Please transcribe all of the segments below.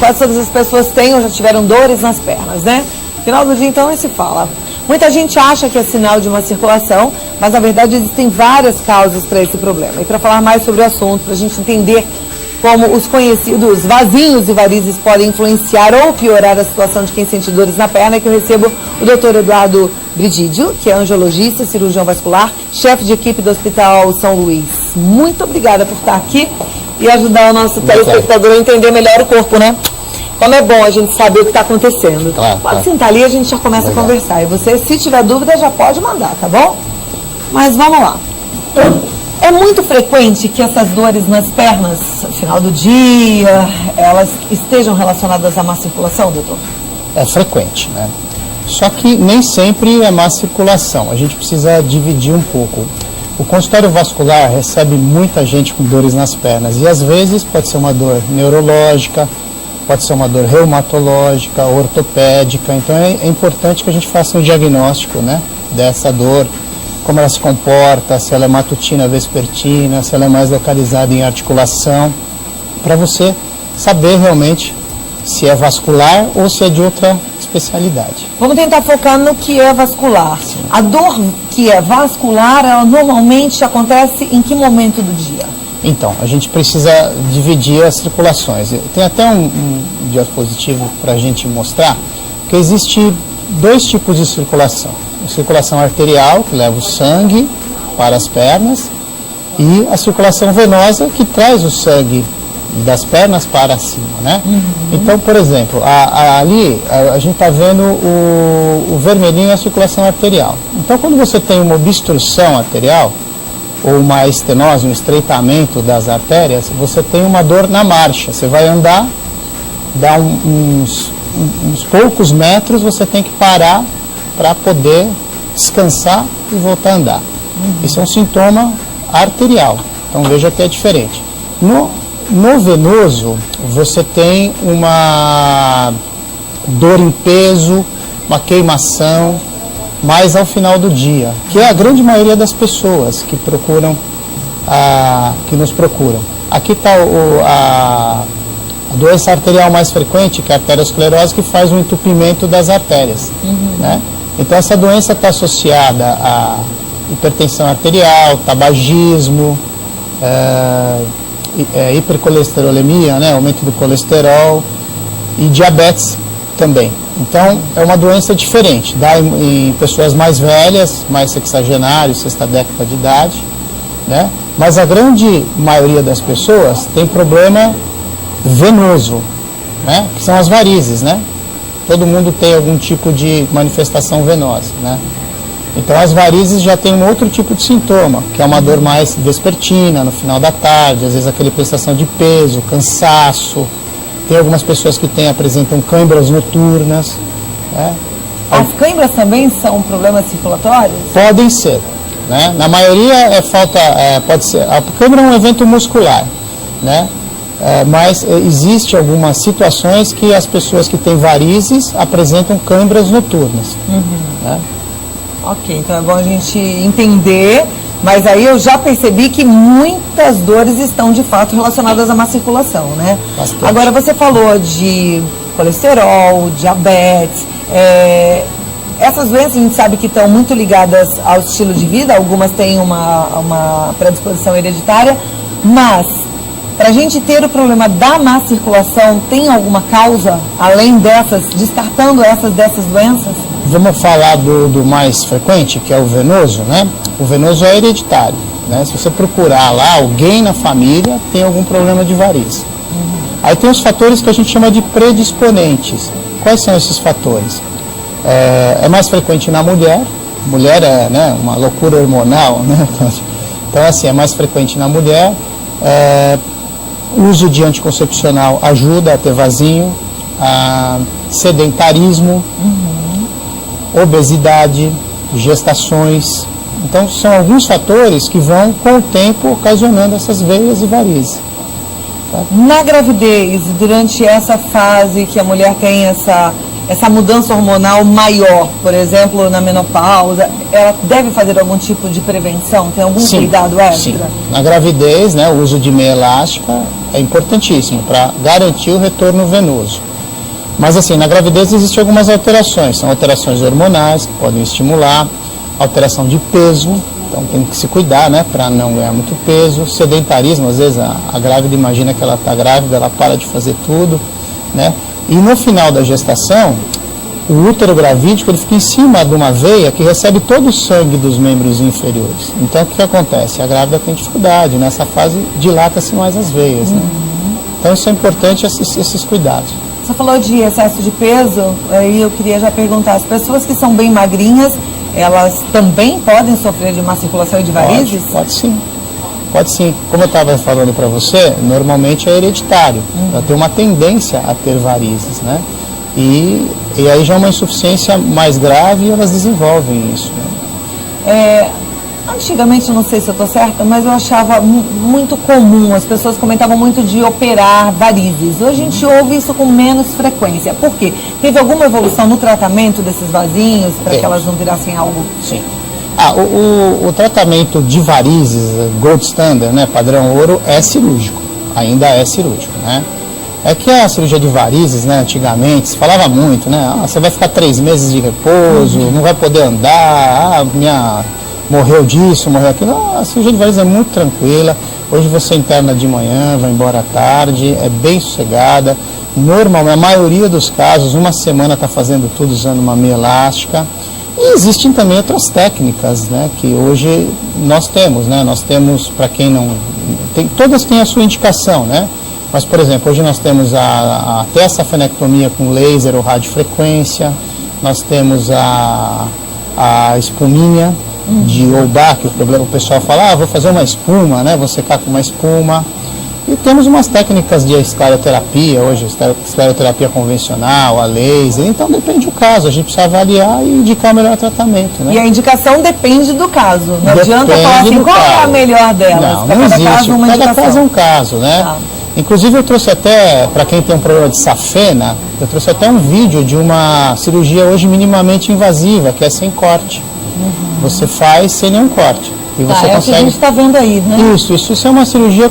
quase todas as pessoas têm ou já tiveram dores nas pernas, né? No final do dia, então, não se fala. Muita gente acha que é sinal de uma circulação, mas na verdade existem várias causas para esse problema. E para falar mais sobre o assunto, para a gente entender como os conhecidos vasinhos e varizes podem influenciar ou piorar a situação de quem sente dores na perna, é que eu recebo o Dr. Eduardo Brigídio, que é angiologista, cirurgião vascular, chefe de equipe do Hospital São Luís. Muito obrigada por estar aqui e ajudar o nosso telespectador a entender melhor o corpo, né? Como é bom a gente saber o que está acontecendo. Pode sentar ali e a gente já começa a conversar. E você, se tiver dúvida, já pode mandar, tá bom? Mas vamos lá. É muito frequente que essas dores nas pernas, no final do dia, elas estejam relacionadas à má circulação, doutor? É frequente, né? Só que nem sempre é má circulação. A gente precisa dividir um pouco. O consultório vascular recebe muita gente com dores nas pernas. E às vezes pode ser uma dor neurológica, pode ser uma dor reumatológica, ortopédica. Então é importante que a gente faça um diagnóstico, né, dessa dor, como ela se comporta, se ela é matutina, vespertina, se ela é mais localizada em articulação, para você saber realmente se é vascular ou se é de outra especialidade. Vamos tentar focar no que é vascular. Sim. A dor que é vascular, ela normalmente acontece em que momento do dia? Então, a gente precisa dividir as circulações. Tem até um diapositivo para a gente mostrar que existe dois tipos de circulação. A circulação arterial, que leva o sangue para as pernas, e a circulação venosa, que traz o sangue das pernas para cima, né? Então, por exemplo, ali a gente está vendo o vermelhinho é a circulação arterial. Então, quando você tem uma obstrução arterial, ou uma estenose, um estreitamento das artérias, você tem uma dor na marcha. Você vai andar, dá uns poucos metros, você tem que parar para poder descansar e voltar a andar. Isso é um sintoma arterial, então veja que é diferente. No venoso, você tem uma dor em peso, uma queimação, mais ao final do dia, que é a grande maioria das pessoas que procuram, que nos procuram. Aqui está a doença arterial mais frequente, que é a arteriosclerose, que faz um entupimento das artérias, né? Então essa doença está associada a hipertensão arterial, tabagismo, hipercolesterolemia, né, aumento do colesterol, e diabetes também. Então é uma doença diferente, dá em pessoas mais velhas, mais sexagenários, sexta década de idade, né? Mas a grande maioria das pessoas tem problema venoso, né, que são as varizes, né? Todo mundo tem algum tipo de manifestação venosa, né? Então as varizes já tem um outro tipo de sintoma, que é uma dor mais vespertina, no final da tarde, às vezes aquela prestação de peso, cansaço. Tem algumas pessoas que apresentam câimbras noturnas, né? As câimbras também são problemas circulatórios? Podem ser, né? Na maioria pode ser. A câimbra é um evento muscular, né? Mas existe algumas situações que as pessoas que têm varizes apresentam câimbras noturnas, né? Ok, então é bom a gente entender, mas aí eu já percebi que muitas dores estão de fato relacionadas à má circulação, né? Bastante. Agora você falou de colesterol, diabetes, essas doenças a gente sabe que estão muito ligadas ao estilo de vida, algumas têm uma predisposição hereditária, mas para a gente ter o problema da má circulação, tem alguma causa, além dessas, descartando dessas doenças? Vamos falar do mais frequente, que é o venoso, né? O venoso é hereditário, né? Se você procurar lá, alguém na família tem algum problema de variz. Aí tem os fatores que a gente chama de predisponentes. Quais são esses fatores? É mais frequente na mulher. Mulher é, né, uma loucura hormonal, né? Então, assim, é mais frequente na mulher. Uso de anticoncepcional ajuda a ter vasinho. Sedentarismo, obesidade, gestações. Então, são alguns fatores que vão, com o tempo, ocasionando essas veias e varizes. Tá? Na gravidez, durante essa fase que a mulher tem essa mudança hormonal maior, por exemplo, na menopausa, ela deve fazer algum tipo de prevenção? Tem algum cuidado extra? Sim. Na gravidez, né, o uso de meia elástica é importantíssimo para garantir o retorno venoso. Mas assim, na gravidez existem algumas alterações, são alterações hormonais que podem estimular, alteração de peso, então tem que se cuidar, né, para não ganhar muito peso, sedentarismo, às vezes a grávida imagina que ela está grávida, ela para de fazer tudo, né, e no final da gestação, o útero gravídico ele fica em cima de uma veia que recebe todo o sangue dos membros inferiores. Então o que acontece? A grávida tem dificuldade, nessa fase dilata-se mais as veias, né? Então isso é importante, esses cuidados. Você falou de excesso de peso, e eu queria já perguntar, as pessoas que são bem magrinhas, elas também podem sofrer de má circulação e de varizes? Pode sim. Pode sim. Como eu estava falando para você, normalmente é hereditário. Ela tem uma tendência a ter varizes, né? E aí já é uma insuficiência mais grave e elas desenvolvem isso, né? Antigamente, não sei se eu estou certa, mas eu achava muito comum, as pessoas comentavam muito de operar varizes. Hoje a gente ouve isso com menos frequência. Por quê? Teve alguma evolução no tratamento desses vasinhos para que elas não virassem algo? Sim. O tratamento de varizes, gold standard, né, padrão ouro, é cirúrgico, ainda é cirúrgico, né? É que a cirurgia de varizes, né, antigamente, se falava muito, né, você vai ficar 3 meses de repouso, não vai poder andar, morreu disso, morreu aquilo. Não, a cirurgia de varizes é muito tranquila, hoje você interna de manhã, vai embora à tarde, é bem sossegada, normalmente, a maioria dos casos, uma semana está fazendo tudo usando uma meia elástica. E existem também outras técnicas, né, que hoje nós temos, né, para quem não... todas têm a sua indicação, né, mas, por exemplo, hoje nós temos até essa fenectomia com laser ou radiofrequência, nós temos a espuminha de Olbach, que o pessoal fala, vou fazer uma espuma, né, vou secar com uma espuma. E temos umas técnicas de escleroterapia, hoje, escleroterapia convencional, a laser, então depende do caso, a gente precisa avaliar e indicar o melhor tratamento, né? E a indicação depende do caso, não adianta falar assim, qual é a melhor delas? Não existe, caso, uma cada caso é um caso, né? Ah. Inclusive eu trouxe até, para quem tem um problema de safena, eu trouxe até um vídeo de uma cirurgia hoje minimamente invasiva, que é sem corte. Você faz sem nenhum corte. E você consegue... o que a gente está vendo aí, né? Isso é uma cirurgia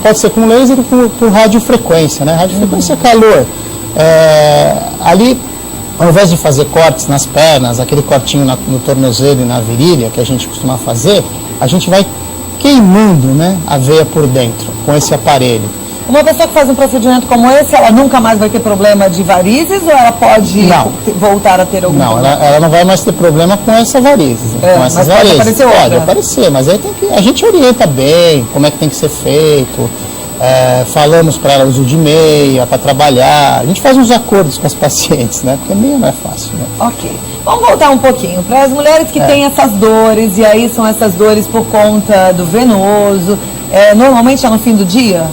pode ser com laser ou com radiofrequência, né? Radiofrequência é calor. Ali, ao invés de fazer cortes nas pernas, aquele cortinho no tornozelo e na virilha que a gente costuma fazer, a gente vai queimando, né, a veia por dentro com esse aparelho. Uma pessoa que faz um procedimento como esse, ela nunca mais vai ter problema de varizes ou ela pode voltar a ter algum problema? Ela não vai mais ter problema com essa varizes. Com essas varizes. Pode aparecer outra. Pode aparecer, mas aí a gente orienta bem como é que tem que ser feito. Falamos para ela o uso de meia, para trabalhar. A gente faz uns acordos com as pacientes, né? Porque meia não é fácil, né? Ok. Vamos voltar um pouquinho para as mulheres que têm essas dores, e aí são essas dores por conta do venoso. Normalmente é no fim do dia?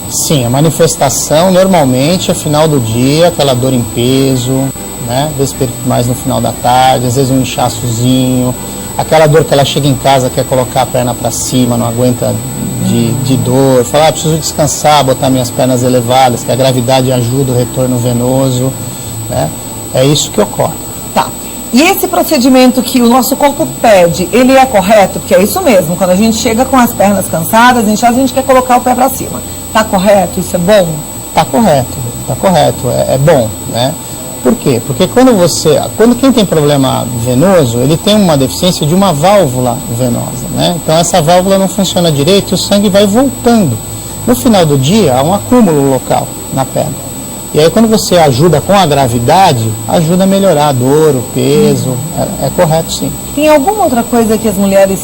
Sim, a manifestação normalmente é final do dia, aquela dor em peso, né? Às vezes mais no final da tarde, às vezes um inchaçozinho, aquela dor que ela chega em casa, quer colocar a perna para cima, não aguenta de dor, fala, preciso descansar, botar minhas pernas elevadas, que a gravidade ajuda o retorno venoso, né? É isso que ocorre. Tá. E esse procedimento que o nosso corpo pede, ele é correto? Porque é isso mesmo, quando a gente chega com as pernas cansadas, inchadas, a gente quer colocar o pé para cima. Tá correto? Isso é bom? Tá correto, é bom, né? Por quê? Porque quando quem tem problema venoso, ele tem uma deficiência de uma válvula venosa, né? Então essa válvula não funciona direito e o sangue vai voltando. No final do dia, há um acúmulo local na perna. E aí quando você ajuda com a gravidade, ajuda a melhorar a dor, o peso, é correto sim. Tem alguma outra coisa que as mulheres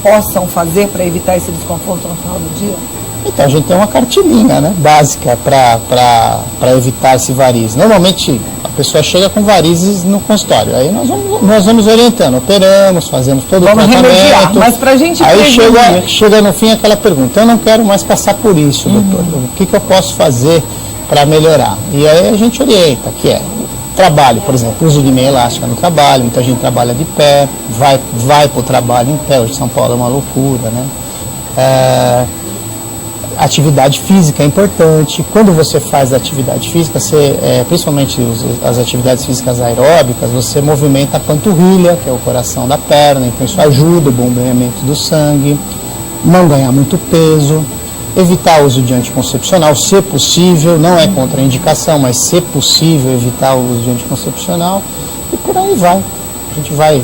possam fazer para evitar esse desconforto no final do dia? Então a gente tem uma cartilinha, né, básica para evitar esse variz. Normalmente a pessoa chega com varizes no consultório, aí nós vamos orientando, operamos, fazemos todo o tratamento. Remediar, mas pra gente aí chega no fim aquela pergunta, eu não quero mais passar por isso, doutor, o que eu posso fazer para melhorar? E aí a gente orienta, que é trabalho, por exemplo, uso de meia elástica no trabalho, muita gente trabalha de pé, vai para o trabalho em pé, hoje São Paulo é uma loucura, né? atividade física é importante. Quando você faz atividade física, principalmente as atividades físicas aeróbicas, você movimenta a panturrilha, que é o coração da perna, então isso ajuda o bombeamento do sangue, não ganhar muito peso, evitar o uso de anticoncepcional, se possível, não é contraindicação, mas se possível evitar o uso de anticoncepcional, e por aí vai. A gente vai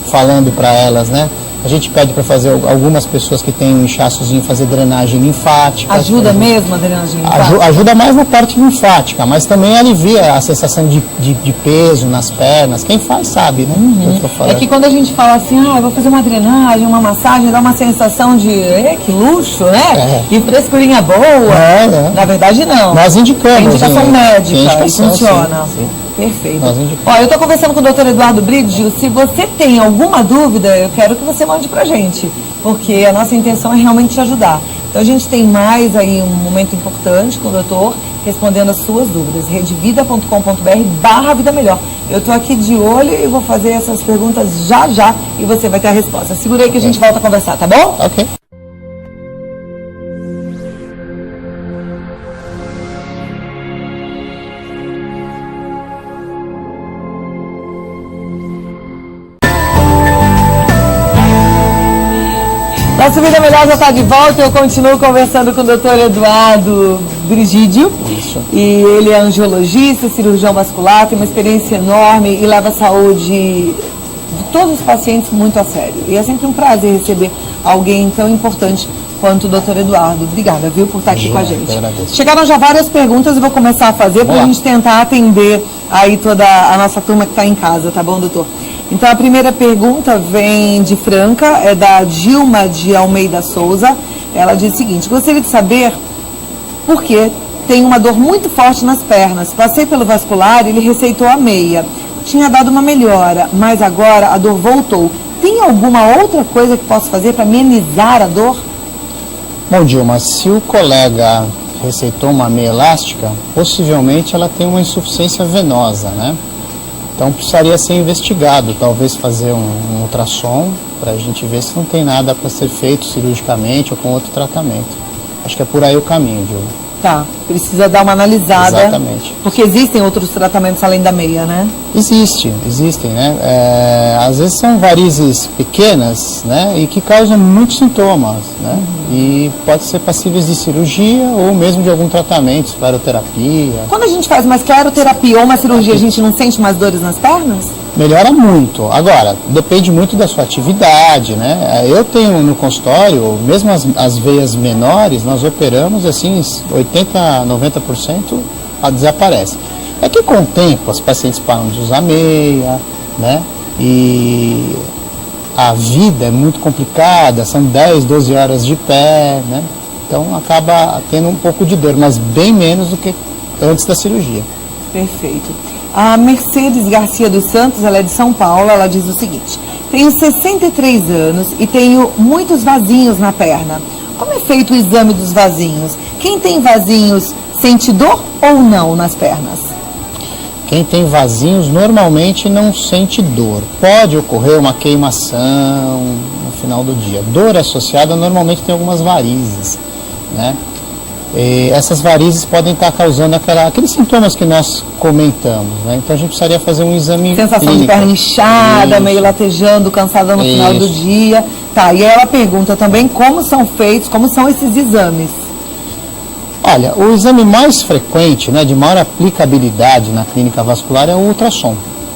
falando para elas, né? A gente pede para fazer algumas pessoas que têm um inchaçozinho fazer drenagem linfática. Ajuda mesmo a drenagem linfática? Ajuda mais na parte linfática, mas também alivia a sensação de peso nas pernas. Quem faz sabe, né? É que quando a gente fala assim, eu vou fazer uma drenagem, uma massagem, dá uma sensação de, que luxo, né? E frescurinha boa. Na verdade, não. Nós indicamos. Tem indicação médica e funciona. Sim. Perfeito. Ó, eu estou conversando com o Dr. Eduardo Brito. Gil, se você tem alguma dúvida, eu quero que você mande pra gente, porque a nossa intenção é realmente te ajudar. Então a gente tem mais aí um momento importante com o doutor, respondendo as suas dúvidas. redevida.com.br/vida melhor. Eu estou aqui de olho e vou fazer essas perguntas já e você vai ter a resposta. Segura aí que a gente volta a conversar, tá bom? Ok. Nossa Vida Melhor já está de volta. Eu continuo conversando com o Dr. Eduardo Brigídio. Isso. E ele é angiologista, cirurgião vascular, tem uma experiência enorme e leva a saúde de todos os pacientes muito a sério. E é sempre um prazer receber alguém tão importante quanto o Dr. Eduardo. Obrigada, viu, por estar aqui com a gente. Chegaram já várias perguntas e vou começar a fazer para a gente tentar atender aí toda a nossa turma que está em casa, tá bom, doutor? Então, a primeira pergunta vem de Franca, é da Dilma de Almeida Souza. Ela diz o seguinte: gostaria de saber por que tenho uma dor muito forte nas pernas. Passei pelo vascular e ele receitou a meia. Tinha dado uma melhora, mas agora a dor voltou. Tem alguma outra coisa que posso fazer para amenizar a dor? Bom, Dilma, se o colega receitou uma meia elástica, possivelmente ela tem uma insuficiência venosa, né? Então precisaria ser investigado, talvez fazer um ultrassom para a gente ver se não tem nada para ser feito cirurgicamente ou com outro tratamento. Acho que é por aí o caminho, Dilma. Tá, precisa dar uma analisada. Exatamente. Porque existem outros tratamentos além da meia, né? Existem, né? Às vezes são varizes pequenas, né? E que causam muitos sintomas, né? E pode ser passíveis de cirurgia ou mesmo de algum tratamento, escleroterapia. Quando a gente faz uma escleroterapia ou uma cirurgia, a gente não sente mais dores nas pernas? Melhora muito. Agora, depende muito da sua atividade, né? Eu tenho no consultório, mesmo as veias menores, nós operamos assim, 80%, 90% desaparece. É que com o tempo as pacientes param de usar meia, né? E a vida é muito complicada, são 10, 12 horas de pé, né? Então acaba tendo um pouco de dor, mas bem menos do que antes da cirurgia. Perfeito. A Mercedes Garcia dos Santos, ela é de São Paulo, ela diz o seguinte: tenho 63 anos e tenho muitos vasinhos na perna. Como é feito o exame dos vasinhos? Quem tem vasinhos sente dor ou não nas pernas? Quem tem vasinhos normalmente não sente dor. Pode ocorrer uma queimação no final do dia. Dor associada normalmente tem algumas varizes, né? E essas varizes podem estar causando aqueles sintomas que nós comentamos, né? Então a gente precisaria fazer um exame sensação clínico. De perna inchada, meio latejando, cansada no final do dia. Tá, e aí ela pergunta também como são feitos, como são esses exames. Olha, o exame mais frequente, né, de maior aplicabilidade na clínica vascular é o ultrassom.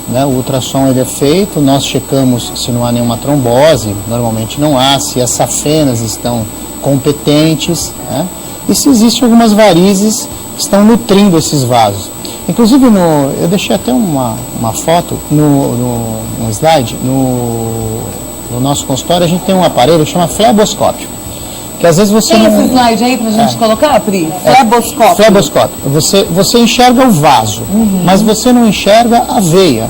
Né? O ultrassom ele é feito, nós checamos se não há nenhuma trombose, normalmente não há, se as safenas estão competentes, né? E se existem algumas varizes que estão nutrindo esses vasos. Inclusive, eu deixei até uma foto no slide, no nosso consultório a gente tem um aparelho que chama fleboscópio. Que às vezes você tem esse slide aí pra gente colocar, Pri? Fleboscópio. Fleboscópio. Você enxerga o vaso, mas você não enxerga a veia.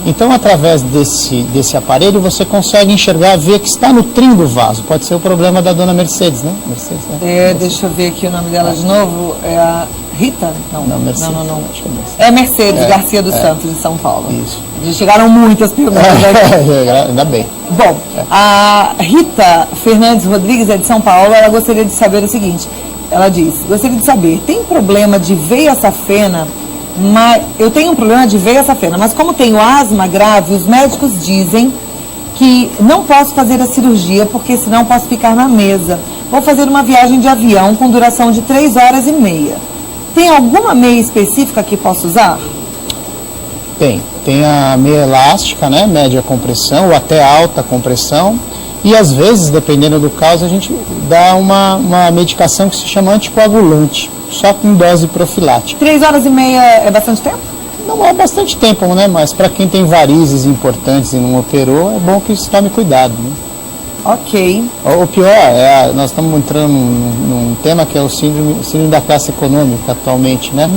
Então, através desse aparelho, você consegue enxergar a veia que está nutrindo o vaso. Pode ser o problema da dona Mercedes, né? Mercedes, né? Deixa eu ver aqui o nome dela de novo. É a Rita? Não, Mercedes. Não. Acho que é Mercedes. É Mercedes Garcia dos Santos, de São Paulo. Isso. Já chegaram muitas perguntas aqui. Ainda bem. Bom, a Rita Fernandes Rodrigues é de São Paulo, ela gostaria de saber o seguinte, ela diz, gostaria de saber, tem problema de veia safena, mas eu tenho um problema de veia safena, mas como tenho asma grave, os médicos dizem que não posso fazer a cirurgia, porque senão posso ficar na mesa. Vou fazer uma viagem de avião com duração de 3 horas e meia. Tem alguma meia específica que posso usar? Tem a meia elástica, né, média compressão ou até alta compressão, e às vezes, dependendo do caso, a gente dá uma medicação que se chama anticoagulante, só com dose profilática. 3 horas e meia é bastante tempo? Não é bastante tempo, né, mas para quem tem varizes importantes e não operou, é bom que se tome cuidado, né? Ok. O pior, nós estamos entrando num tema que é o síndrome da classe econômica atualmente, né?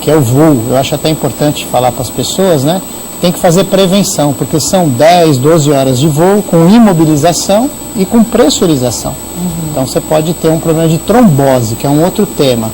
Que é o voo. Eu acho até importante falar para as pessoas, né? Tem que fazer prevenção, porque são 10, 12 horas de voo com imobilização e com pressurização. Então você pode ter um problema de trombose, que é um outro tema.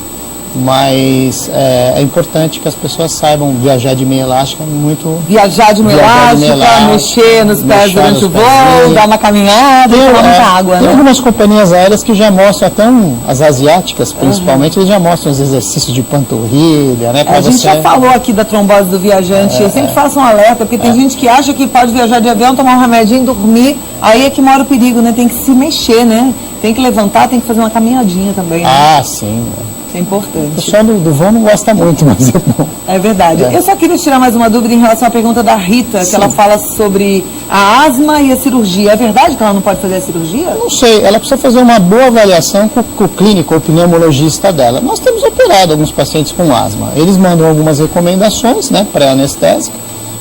Mas é importante que as pessoas saibam viajar de meia elástica muito... Viajar de meia elástica, mexer nos pés durante o voo, dar uma caminhada e tomar muita água, Tem né? algumas companhias aéreas que já mostram, até as asiáticas principalmente, eles já mostram os exercícios de panturrilha, né? A gente já falou aqui da trombose do viajante, eu sempre faço um alerta, porque tem gente que acha que pode viajar de avião, tomar um remedinho, dormir, aí é que mora o perigo, né? Tem que se mexer, né? Tem que levantar, tem que fazer uma caminhadinha também, né? Ah, sim. É importante. O pessoal do voo não gosta muito, mas é bom. É verdade. Eu só queria tirar mais uma dúvida em relação à pergunta da Rita, que ela fala sobre a asma e a cirurgia. É verdade que ela não pode fazer a cirurgia? Não sei, ela precisa fazer uma boa avaliação com o clínico ou pneumologista dela. Nós temos operado alguns pacientes com asma. Eles mandam algumas recomendações, né, pré-anestésica,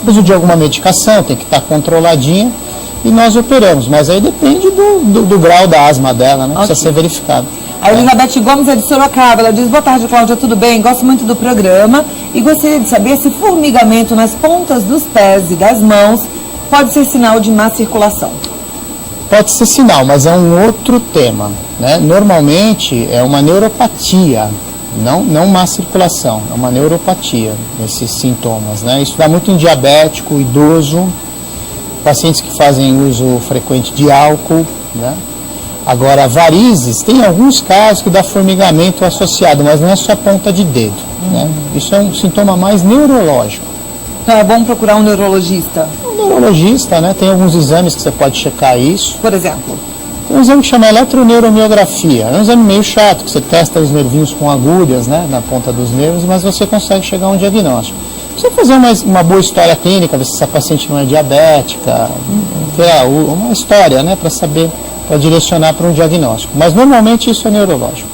uso de alguma medicação, tem que estar controladinha, e nós operamos. Mas aí depende do grau da asma dela, né? Precisa ser verificado. A Elizabeth Gomes é de Sorocaba, ela diz, boa tarde, Cláudia, tudo bem? Gosto muito do programa e gostaria de saber se formigamento nas pontas dos pés e das mãos pode ser sinal de má circulação. Pode ser sinal, mas é um outro tema, né? Normalmente é uma neuropatia, não má circulação, é uma neuropatia, esses sintomas, né? Isso dá muito em diabético, idoso, pacientes que fazem uso frequente de álcool, né? Agora, varizes, tem alguns casos que dá formigamento associado, mas não é só ponta de dedo, né? Isso é um sintoma mais neurológico. Então é bom procurar um neurologista? Um neurologista, né? Tem alguns exames que você pode checar isso. Por exemplo? Tem um exame que chama eletroneuromiografia. É um exame meio chato, que você testa os nervinhos com agulhas, né, na ponta dos nervos, mas você consegue chegar a um diagnóstico. Precisa fazer uma boa história clínica, ver se essa paciente não é diabética, ter uma história, né, para saber, para direcionar para um diagnóstico. Mas normalmente isso é neurológico.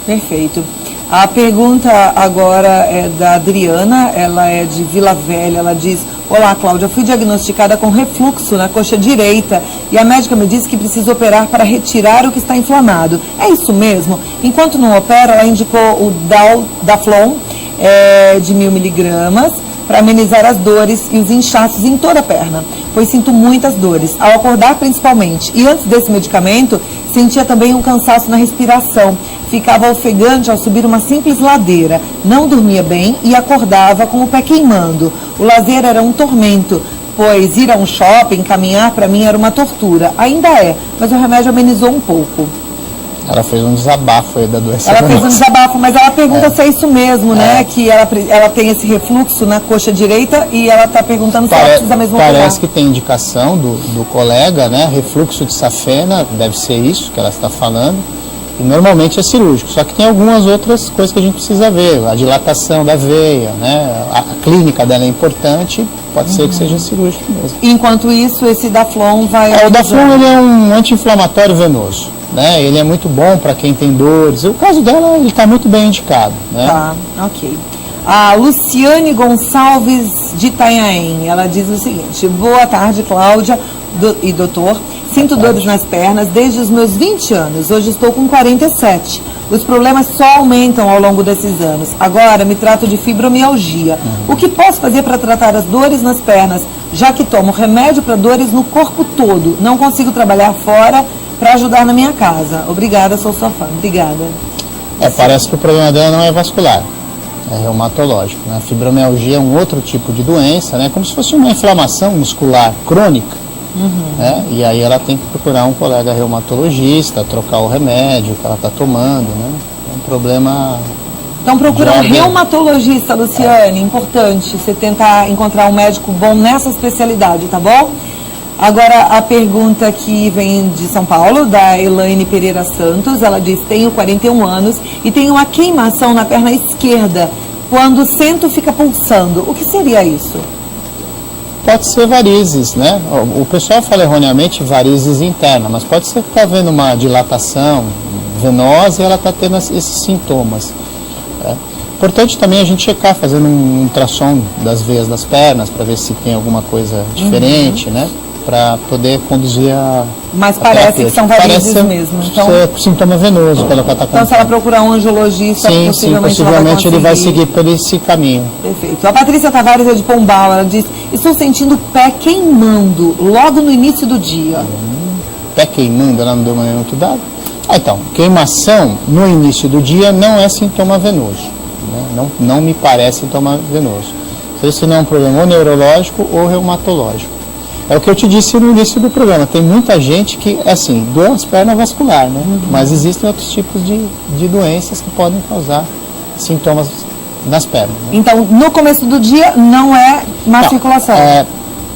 Perfeito. A pergunta agora é da Adriana, ela é de Vila Velha, ela diz, olá Cláudia, fui diagnosticada com refluxo na coxa direita e a médica me disse que preciso operar para retirar o que está inflamado. É isso mesmo? Enquanto não opera, ela indicou o Daflon de 1000 miligramas para amenizar as dores e os inchaços em toda a perna, pois sinto muitas dores, ao acordar principalmente. E antes desse medicamento, sentia também um cansaço na respiração, ficava ofegante ao subir uma simples ladeira, não dormia bem e acordava com o pé queimando. O lazer era um tormento, pois ir a um shopping, caminhar, para mim era uma tortura. Ainda é, mas o remédio amenizou um pouco. Ela fez um desabafo aí da doença. Ela fez um desabafo, mas ela pergunta se é isso mesmo, né? Que ela tem esse refluxo na coxa direita e ela está perguntando se ela precisa mesmo operar. Parece que tem indicação do colega, né? Refluxo de safena, deve ser isso que ela está falando. E normalmente é cirúrgico, só que tem algumas outras coisas que a gente precisa ver. A dilatação da veia, né? A clínica dela é importante, pode ser que seja cirúrgico mesmo. Enquanto isso, esse Daflon vai... O Daflon ele é um anti-inflamatório venoso. Né? Ele é muito bom para quem tem dores. O caso dela, ele está muito bem indicado. Né? Tá, ok. A Luciane Gonçalves de Itanhaém, ela diz o seguinte, boa tarde, Cláudia e doutor. Sinto dores nas pernas desde os meus 20 anos. Hoje estou com 47. Os problemas só aumentam ao longo desses anos. Agora me trato de fibromialgia. O que posso fazer para tratar as dores nas pernas, já que tomo remédio para dores no corpo todo? Não consigo trabalhar fora para ajudar na minha casa. Obrigada, sou sua fã. Obrigada. Parece que o problema dela não é vascular. é reumatológico, né? A fibromialgia é um outro tipo de doença, né? Como se fosse uma inflamação muscular crônica, né? E aí ela tem que procurar um colega reumatologista, trocar o remédio que ela está tomando, né? É um problema... Então procura um reumatologista, Luciane, importante você tentar encontrar um médico bom nessa especialidade, tá bom? Agora a pergunta que vem de São Paulo, da Elaine Pereira Santos, ela diz: tenho 41 anos e tenho uma queimação na perna esquerda, quando sento fica pulsando, o que seria isso? Pode ser varizes, né? O pessoal fala erroneamente varizes internas, mas pode ser que está havendo uma dilatação venosa e ela está tendo esses sintomas. Importante também a gente checar, fazendo um ultrassom das veias das pernas, para ver se tem alguma coisa diferente, né? Para poder conduzir a... Mas parece que são varizes mesmo. Então, é sintoma venoso pelo que ela está contando. Então, se ela procurar um angiologista, possivelmente ele vai seguir por esse caminho. Perfeito. A Patrícia Tavares é de Pombal, ela diz: estou sentindo o pé queimando logo no início do dia. Pé queimando, ela não deu nenhum outro dado? Então, queimação no início do dia não é sintoma venoso, né? Não me parece sintoma venoso. Esse não é um problema ou neurológico ou reumatológico. É o que eu te disse no início do programa, tem muita gente que, assim, doença perna vascular, né? Mas existem outros tipos de doenças que podem causar sintomas nas pernas. Né? Então, no começo do dia não é má circulação?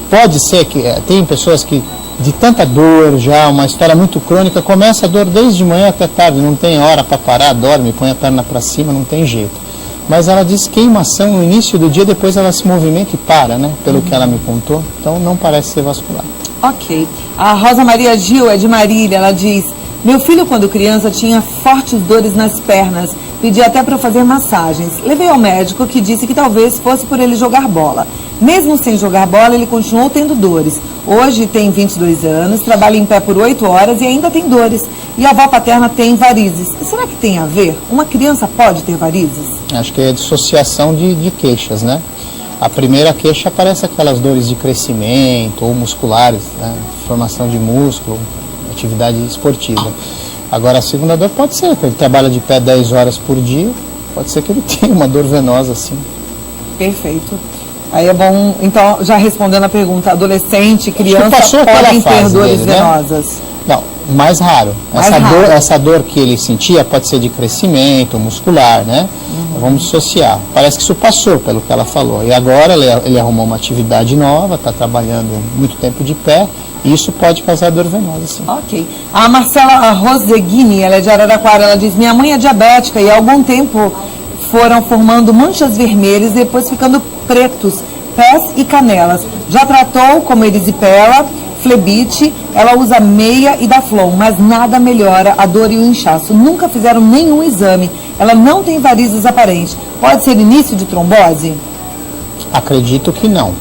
Pode ser que tem pessoas que de tanta dor já, uma história muito crônica, começa a dor desde manhã até tarde, não tem hora para parar, dorme, põe a perna para cima, não tem jeito. Mas ela diz queimação no início do dia, depois ela se movimenta e para, né? Pelo que ela me contou, então não parece ser vascular. Ok. A Rosa Maria Gil é de Marília, ela diz: meu filho, quando criança, tinha fortes dores nas pernas, pedi até para fazer massagens. Levei ao médico, que disse que talvez fosse por ele jogar bola. Mesmo sem jogar bola, ele continuou tendo dores. Hoje tem 22 anos, trabalha em pé por 8 horas e ainda tem dores. E a avó paterna tem varizes. Será que tem a ver? Uma criança pode ter varizes? Acho que é dissociação de queixas, né? A primeira queixa parece aquelas dores de crescimento ou musculares, né? Formação de músculo, atividade esportiva. Agora a segunda dor pode ser que ele trabalha de pé 10 horas por dia, pode ser que ele tenha uma dor venosa assim. Perfeito. Aí é bom, então, já respondendo a pergunta, adolescente, criança podem ter dores venosas? Né? Não, mais raro. Essa dor que ele sentia pode ser de crescimento muscular, né? Vamos dissociar. Parece que isso passou, pelo que ela falou. E agora ele arrumou uma atividade nova, está trabalhando muito tempo de pé, e isso pode causar dor venosa, sim. Ok. A Marcela Roseguini, ela é de Araraquara, ela diz: minha mãe é diabética e há algum tempo foram formando manchas vermelhas e depois ficando pretos, pés e canelas. Já tratou como erisipela, flebite, ela usa meia e Daflon, mas nada melhora a dor e o inchaço. Nunca fizeram nenhum exame. Ela não tem varizes aparentes. Pode ser início de trombose? Acredito que não.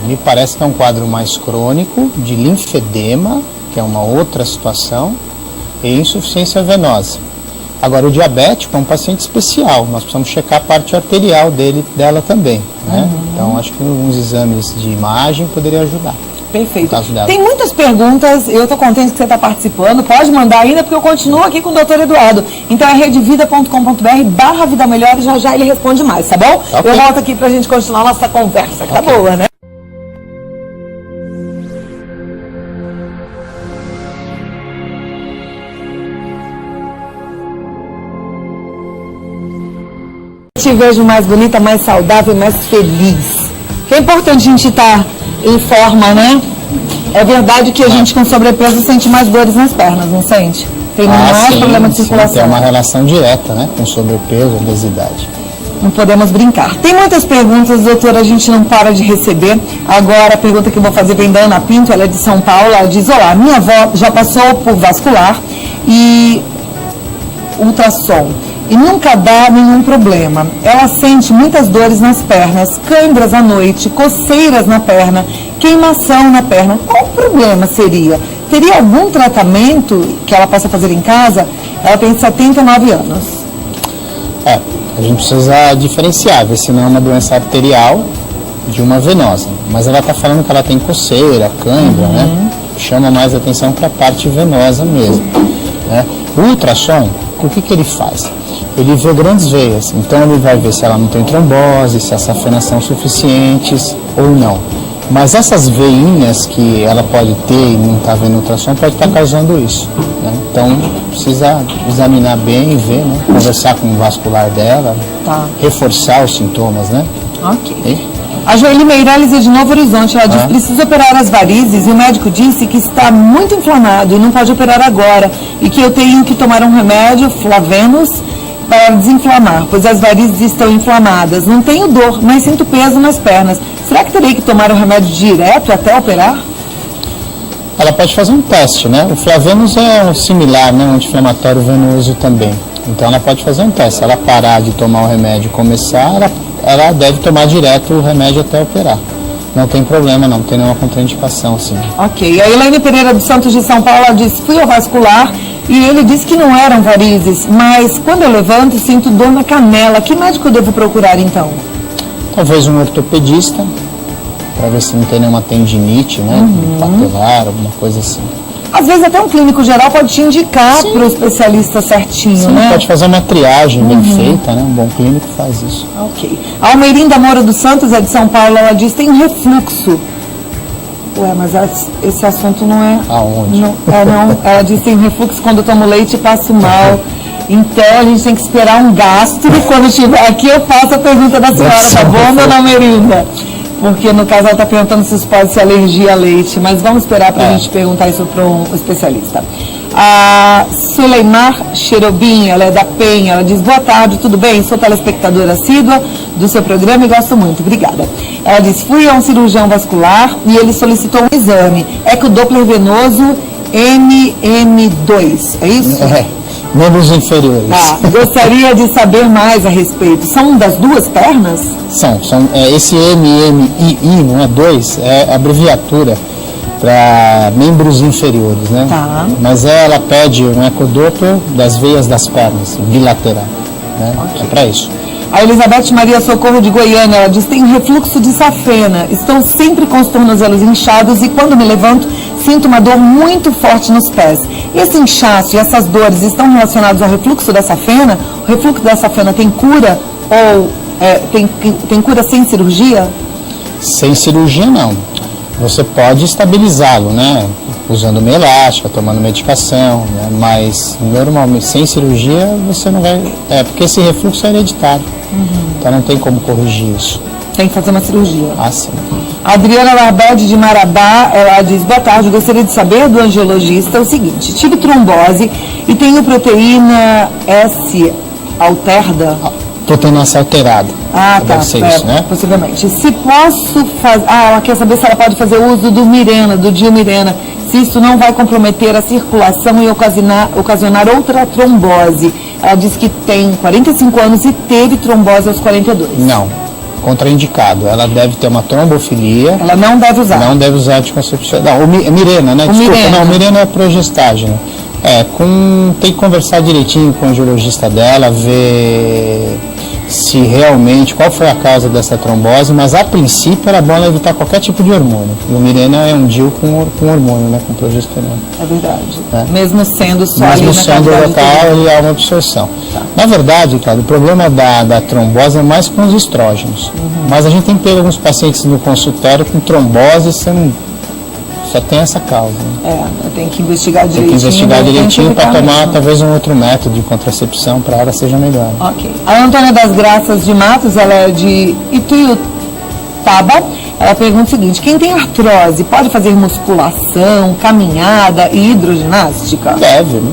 Me parece que é um quadro mais crônico, de linfedema, que é uma outra situação, e insuficiência venosa. Agora, o diabético é um paciente especial, nós precisamos checar a parte arterial dela também, né? Então, acho que uns exames de imagem poderiam ajudar. Perfeito. Tem muitas perguntas, eu estou contente que você está participando, pode mandar ainda, porque eu continuo aqui com o Dr. Eduardo. Então é redevida.com.br/Vida Melhor e já ele responde mais, tá bom? Okay. Eu volto aqui para a gente continuar nossa conversa, que tá boa, né? Te vejo mais bonita, mais saudável, mais feliz. Que é importante a gente estar em forma, né? É verdade que a gente com sobrepeso sente mais dores nas pernas, não sente? Tem mais problema de circulação. Tem uma relação direta, né? Com sobrepeso, obesidade. Não podemos brincar. Tem muitas perguntas, doutora, a gente não para de receber. Agora, a pergunta que eu vou fazer vem da Ana Pinto, ela é de São Paulo, ela diz: olá, minha avó já passou por vascular e ultrassom e nunca dá nenhum problema. Ela sente muitas dores nas pernas, câimbras à noite, coceiras na perna, queimação na perna. Qual o problema seria? Teria algum tratamento que ela possa fazer em casa? Ela tem 79 anos. A gente precisa diferenciar, ver se não é uma doença arterial de uma venosa. Mas ela está falando que ela tem coceira, cãibra, né? Chama mais atenção para a parte venosa mesmo. Né? O ultrassom, o que ele faz? ele vê grandes veias. Então ele vai ver se ela não tem trombose, se as safenas são suficientes ou não. Mas essas veinhas que ela pode ter e não está vendo ultrassom pode estar causando isso, né? Então precisa examinar bem e ver, né? Conversar com o vascular dela, reforçar os sintomas, né? Ok. A Joeli Meirelles é de Novo Horizonte. Ela diz: precisa operar as varizes e o médico disse que está muito inflamado e não pode operar agora e que eu tenho que tomar um remédio, Flavenus, para desinflamar, pois as varizes estão inflamadas. Não tenho dor, mas sinto peso nas pernas. Será que terei que tomar o remédio direto até operar? Ela pode fazer um teste, né? O Flavenus é um similar, né? Um anti-inflamatório venoso também. Então ela pode fazer um teste. Se ela parar de tomar o remédio e começar, ela deve tomar direto o remédio até operar. Não tem problema, não tem nenhuma contraindicação, sim. Ok. A Elaine Pereira dos Santos de São Paulo, ela disse: fui ao vascular e ele disse que não eram varizes, mas quando eu levanto sinto dor na canela. Que médico eu devo procurar então? Talvez um ortopedista, para ver se não tem nenhuma tendinite, né? Patelar, alguma coisa assim. Às vezes até um clínico geral pode te indicar para o especialista certinho, sim, né? Pode fazer uma triagem bem feita, né? Um bom clínico faz isso. Ok. A Almeirinda Moura dos Santos, é de São Paulo, ela diz: tem um refluxo. Ué, mas esse assunto não é... Aonde? Não. Ela diz: tem refluxo quando eu tomo leite e passo mal. Então a gente tem que esperar um gastro. Quando estiver aqui eu faço a pergunta da senhora, tá bom, dona Almeirinda? Porque no caso ela está perguntando se isso pode ser alergia a leite, mas vamos esperar para a gente perguntar isso para um especialista. A Suleimar Cherobim, ela é da Penha, ela diz: boa tarde, tudo bem? Sou telespectadora assídua do seu programa e gosto muito, obrigada. Ela diz: fui a um cirurgião vascular e ele solicitou um exame, ecodoppler venoso MM2, é isso? Membros inferiores. Gostaria de saber mais a respeito. São das duas pernas? São esse MMII, não é 2, é abreviatura para membros inferiores, né? Tá. Mas ela pede um ecodoppler das veias das pernas, bilateral, né? Okay. É para isso. A Elizabeth Maria Socorro de Goiânia, ela diz: tem refluxo de safena, estou sempre com os tornozelos inchados e quando me levanto sinto uma dor muito forte nos pés. Esse inchaço e essas dores estão relacionados ao refluxo da safena? O refluxo da safena tem cura ou tem cura sem cirurgia? Sem cirurgia não. Você pode estabilizá-lo, né? Usando uma elástica, tomando medicação, né? Mas normalmente sem cirurgia você não vai... porque esse refluxo é hereditário. Então não tem como corrigir isso. Tem que fazer uma cirurgia. Sim. A Adriana Larbede de Marabá, ela diz: boa tarde, gostaria de saber do angiologista o seguinte: tive trombose e tenho proteína S alterada. Proteína S alterada. Deve ser isso, né? Possivelmente. Se posso fazer... ela quer saber se ela pode fazer uso do Mirena, do Diomirena, se isso não vai comprometer a circulação e ocasionar outra trombose. Ela diz que tem 45 anos e teve trombose aos 42. Não. Contraindicado. Ela deve ter uma trombofilia. Ela não deve usar. Não deve usar anticoncepcional. Não, o Mirena, né? O Mirena é progestágeno. Tem que conversar direitinho com o angiologista dela, ver se realmente, qual foi a causa dessa trombose, mas a princípio era bom ela evitar qualquer tipo de hormônio. E o Mirena é um DIU com hormônio, né? Com progesterona. É verdade. Mesmo sendo só Mesmo sendo local, ele há uma absorção. Tá. Na verdade, cara, o problema da trombose é mais com os estrógenos. Mas a gente tem pego alguns pacientes no consultório com trombose, só tem essa causa. Né? Tem que investigar direitinho. Tem que investigar direitinho para tomar talvez um outro método de contracepção para ela seja melhor. Ok. A Antônia das Graças de Matos, ela é de Ituiutaba. Ela pergunta o seguinte: quem tem artrose pode fazer musculação, caminhada e hidroginástica? Deve, né?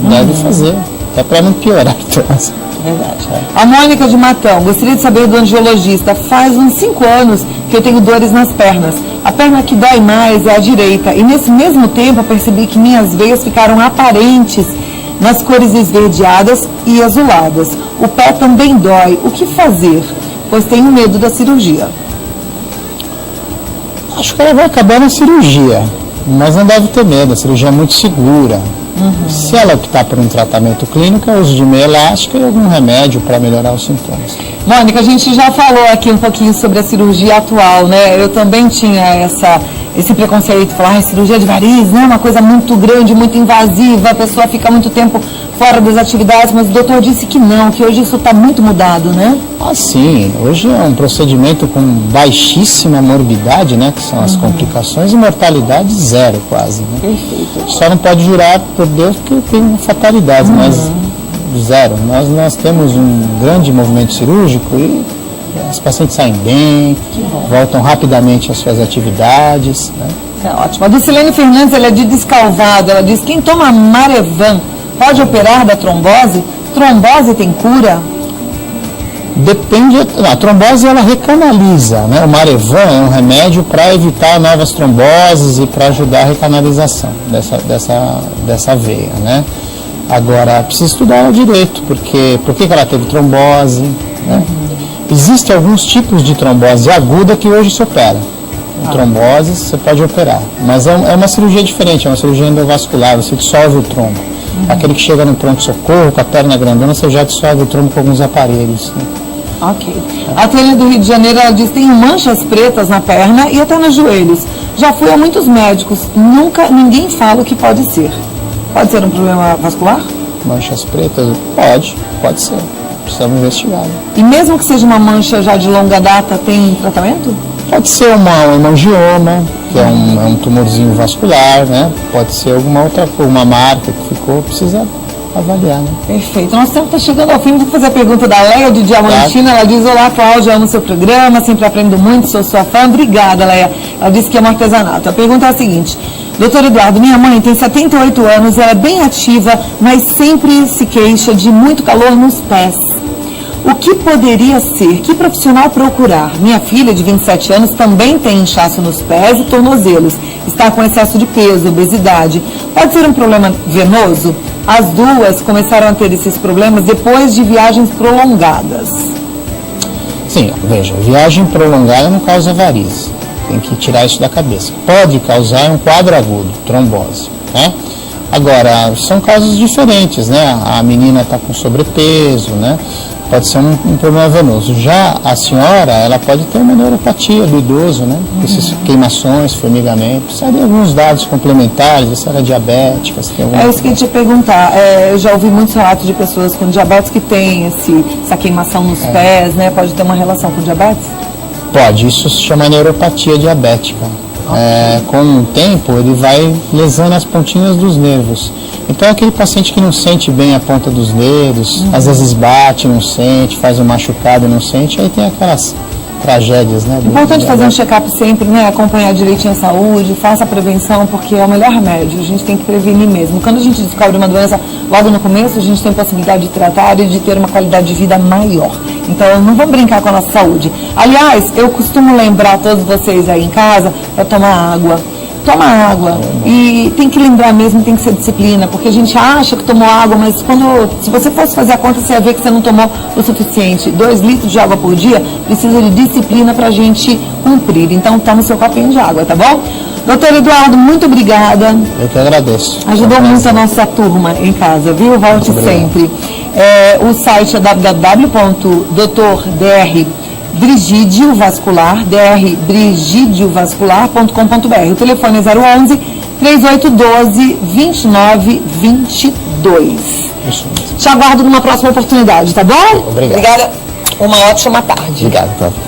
Deve fazer. Até para não piorar a artrose. Verdade. A Mônica de Matão: gostaria de saber do angiologista. Faz uns 5 anos que eu tenho dores nas pernas. A perna que dói mais é a direita. E nesse mesmo tempo eu percebi que minhas veias ficaram aparentes nas cores esverdeadas e azuladas. O pé também dói. O que fazer? Pois tenho medo da cirurgia. Acho que ela vai acabar na cirurgia. Mas não deve ter medo. A cirurgia é muito segura. Se ela optar por um tratamento clínico, é o uso de meia elástica e algum remédio para melhorar os sintomas. Mônica, a gente já falou aqui um pouquinho sobre a cirurgia atual, né? Eu também tinha esse preconceito, falar, cirurgia de varizes, né? Uma coisa muito grande, muito invasiva, a pessoa fica muito tempo fora das atividades, mas o doutor disse que não, que hoje isso está muito mudado, né? Ah, sim. Hoje é um procedimento com baixíssima morbidade, né? Que são as complicações, e mortalidade zero quase, né? Perfeito. Só não pode jurar por Deus porque tem fatalidades, mas zero. Nós temos um grande movimento cirúrgico e os pacientes saem bem, voltam rapidamente às suas atividades, né? É ótimo. A Dulcilene Fernandes, ela é de Descalvado, ela diz, quem toma Marevan pode operar da trombose? Trombose tem cura? Depende, a trombose ela recanaliza, né? O Marevan é um remédio para evitar novas tromboses e para ajudar a recanalização dessa veia, né? Agora, precisa estudar ela direito, porque por que ela teve trombose, né? Existem alguns tipos de trombose aguda que hoje se opera. Trombose você pode operar, mas é uma cirurgia diferente, é uma cirurgia endovascular, você dissolve o trombo. Aquele que chega no pronto-socorro com a perna grandona, você já dissolve o trombo com alguns aparelhos, né? Ok. A Tânia do Rio de Janeiro, ela diz que tem manchas pretas na perna e até nos joelhos. Já fui a muitos médicos, ninguém fala o que pode ser. Pode ser um problema vascular? Manchas pretas? Pode ser. Precisamos investigar. E mesmo que seja uma mancha já de longa data, tem tratamento? Pode ser uma hemangioma, que é um tumorzinho vascular, né? Pode ser alguma outra coisa, uma marca que ficou, precisa avaliar, né? Perfeito. Nosso tempo está chegando ao fim. Vou fazer a pergunta da Leia de Diamantina. Ela diz, olá, Cláudia, amo seu programa, sempre aprendo muito, sou sua fã. Obrigada, Leia. Ela disse que é um artesanato. A pergunta é a seguinte, doutor Eduardo, minha mãe tem 78 anos, ela é bem ativa, mas sempre se queixa de muito calor nos pés. O que poderia ser? Que profissional procurar? Minha filha, de 27 anos, também tem inchaço nos pés e tornozelos. Está com excesso de peso, obesidade. Pode ser um problema venoso? As duas começaram a ter esses problemas depois de viagens prolongadas. Sim, veja, viagem prolongada não causa varizes. Tem que tirar isso da cabeça. Pode causar um quadro agudo, trombose, né? Agora, são casos diferentes, né? A menina está com sobrepeso, né? Pode ser um problema venoso. Já a senhora, ela pode ter uma neuropatia do idoso, né? Essas queimações, formigamento. Precisaria alguns dados complementares, se ela é diabética, se tem alguma... É isso que eu ia te perguntar. Eu já ouvi muitos relatos de pessoas com diabetes que têm essa queimação nos pés, né? Pode ter uma relação com diabetes? Pode, isso se chama neuropatia diabética. Com o tempo, ele vai lesando as pontinhas dos nervos. Então, aquele paciente que não sente bem a ponta dos dedos, às vezes bate, não sente, faz um machucado e não sente, aí tem aquelas tragédias, né? Importante fazer um check-up sempre, né? Acompanhar direitinho a saúde, faça a prevenção, porque é o melhor remédio. A gente tem que prevenir mesmo. Quando a gente descobre uma doença logo no começo, a gente tem possibilidade de tratar e de ter uma qualidade de vida maior. Então, não vamos brincar com a nossa saúde. Aliás, eu costumo lembrar todos vocês aí em casa para tomar água. Toma água. E tem que lembrar mesmo, tem que ser disciplina, porque a gente acha que tomou água, mas se você fosse fazer a conta, você ia ver que você não tomou o suficiente. 2 litros de água por dia precisa de disciplina para a gente cumprir. Então, toma o seu copinho de água, tá bom? Doutor Eduardo, muito obrigada. Eu que agradeço. Ajudou muito a nossa turma em casa, viu? Volte sempre. O site é www.drgidiovascular.com.br. O telefone é 011 3812 2922. Te aguardo numa próxima oportunidade, tá bom? Obrigado. Obrigada. Uma ótima tarde. Obrigado, Cláudio.